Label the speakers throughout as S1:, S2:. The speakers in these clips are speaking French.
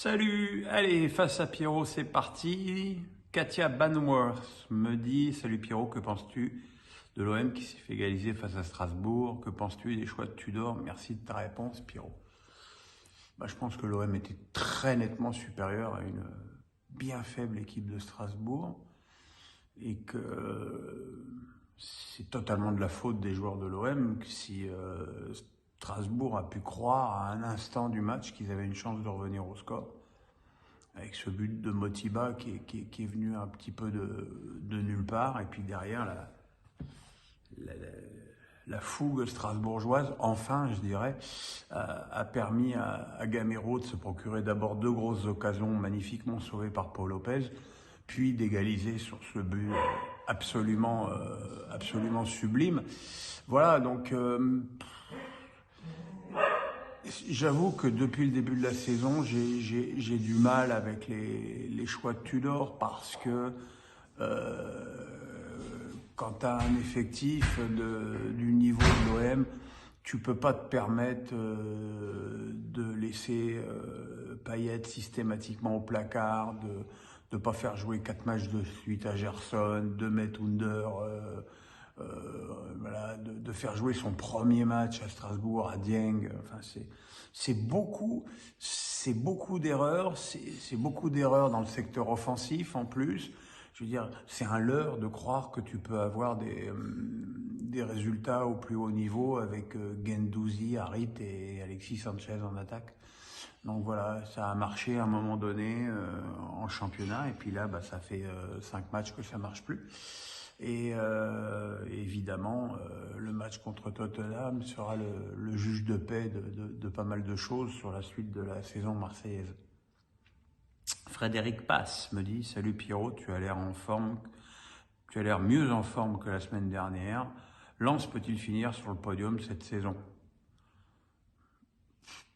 S1: Salut, allez, face à Pierrot, c'est parti. Katia Banworth me dit, salut Pierrot, que penses-tu de l'OM qui s'est fait égaliser face à Strasbourg? Que penses-tu des choix de Tudor? Merci de ta réponse, Pierrot. Je pense que l'OM était très nettement supérieur à une bien faible équipe de Strasbourg et que c'est totalement de la faute des joueurs de l'OM que si Strasbourg a pu croire à un instant du match qu'ils avaient une chance de revenir au score. Avec ce but de Motiba qui est venu un petit peu de nulle part. Et puis derrière, la fougue strasbourgeoise, enfin, je dirais, a permis à Gamero de se procurer d'abord deux grosses occasions magnifiquement sauvées par Paul Lopez, puis d'égaliser sur ce but absolument sublime. Voilà, donc j'avoue que depuis le début de la saison, j'ai du mal avec les choix de Tudor parce que quand tu as un effectif du niveau de l'OM, tu peux pas te permettre de laisser Payet systématiquement au placard, de pas faire jouer 4 matchs de suite à Gerson, de mettre Under, voilà, de faire jouer son premier match à Strasbourg, à Dieng. Enfin, c'est beaucoup d'erreurs, c'est beaucoup d'erreurs dans le secteur offensif en plus. Je veux dire, c'est un leurre de croire que tu peux avoir des résultats au plus haut niveau avec Guendouzi, Harit et Alexis Sanchez en attaque. Donc voilà, ça a marché à un moment donné en championnat et puis là, ça fait 5 matchs que ça marche plus. Et évidemment, le match contre Tottenham sera le juge de paix de pas mal de choses sur la suite de la saison marseillaise. Frédéric Passe me dit, salut Pierrot, tu as l'air en forme, tu as l'air mieux en forme que la semaine dernière. Lens peut-il finir sur le podium cette saison?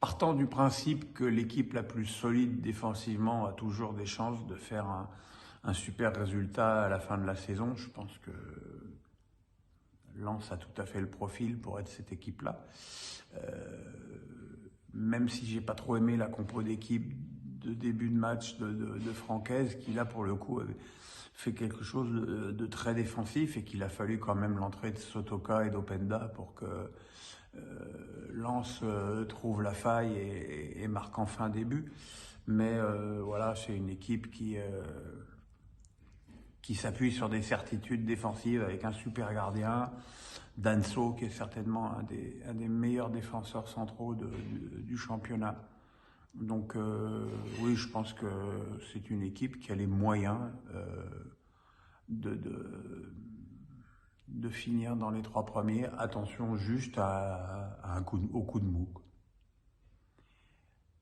S1: Partant du principe que l'équipe la plus solide défensivement a toujours des chances de faire un super résultat à la fin de la saison, je pense que Lens a tout à fait le profil pour être cette équipe-là. Même si j'ai pas trop aimé la compo d'équipe de début de match de Francaise, qui là pour le coup avait fait quelque chose de très défensif et qu'il a fallu quand même l'entrée de Sotoka et d'Openda pour que Lens trouve la faille et marque enfin des buts. Mais voilà, c'est une équipe qui s'appuie sur des certitudes défensives avec un super gardien, Danso qui est certainement un des meilleurs défenseurs centraux du championnat. Donc oui, je pense que c'est une équipe qui a les moyens de finir dans les 3 premiers. Attention juste au coup de mou.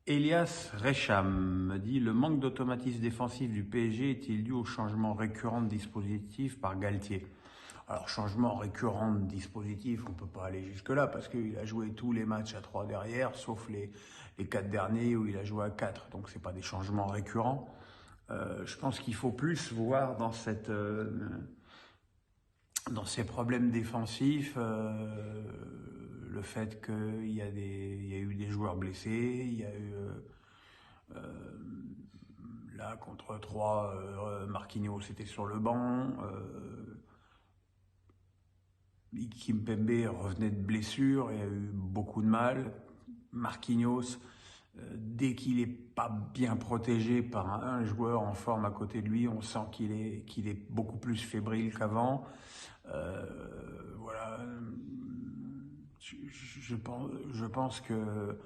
S1: Elias Recham me dit, le manque d'automatisme défensif du PSG est-il dû au changement récurrent de dispositif par Galtier? Alors, changement récurrent de dispositif, on peut pas aller jusque-là parce qu'il a joué tous les matchs à 3 derrière, sauf les 4 derniers où il a joué à 4. Donc, c'est pas des changements récurrents. Je pense qu'il faut plus voir dans ces problèmes défensifs, le fait qu'il y a eu des joueurs blessés, il y a eu là contre 3, Marquinhos était sur le banc, Kimpembe revenait de blessure et a eu beaucoup de mal. Marquinhos, dès qu'il est pas bien protégé par un joueur en forme à côté de lui, on sent qu'il est beaucoup plus fébrile qu'avant. Voilà. Je pense que,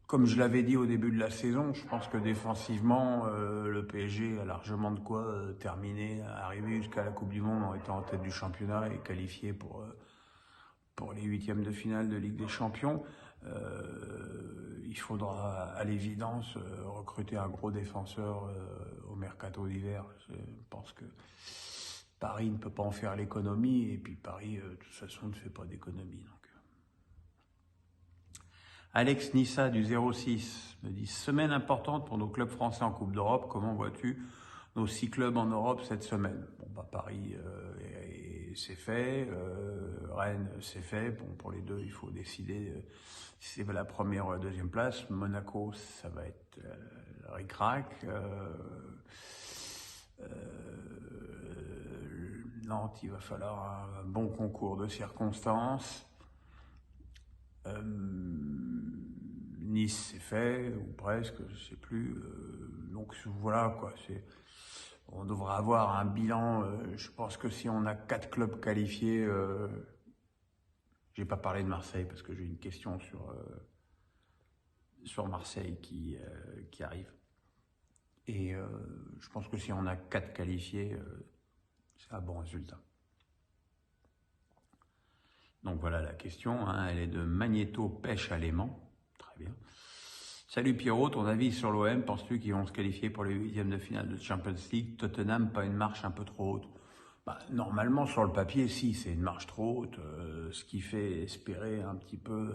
S1: comme je l'avais dit au début de la saison, je pense que défensivement, le PSG a largement de quoi terminer, arriver jusqu'à la Coupe du Monde en étant en tête du championnat et qualifié pour les 8e de finale de Ligue des Champions. Il faudra à l'évidence recruter un gros défenseur au mercato d'hiver. Je pense que Paris ne peut pas en faire l'économie et puis Paris de toute façon ne fait pas d'économie. Donc. Alex Nissa du 06 me dit, semaine importante pour nos clubs français en Coupe d'Europe, comment vois-tu nos 6 clubs en Europe cette semaine? Paris est c'est fait. Rennes, c'est fait. Bon, pour les deux, il faut décider si c'est la première ou la deuxième place. Monaco, ça va être ric-rac. Nantes, il va falloir un bon concours de circonstances. Nice, c'est fait, ou presque, je sais plus. Donc voilà, quoi. On devra avoir un bilan. Je pense que si on a 4 clubs qualifiés, j'ai pas parlé de Marseille parce que j'ai une question sur Marseille qui arrive. Et je pense que si on a 4 qualifiés, c'est un bon résultat. Donc voilà la question, hein, elle est de Magnéto Pêche à Léman. Très bien. Salut Pierrot, ton avis sur l'OM, penses-tu qu'ils vont se qualifier pour les huitièmes de finale de Champions League? Tottenham, pas une marche un peu trop haute? Normalement, sur le papier, si, c'est une marche trop haute, ce qui fait espérer un petit peu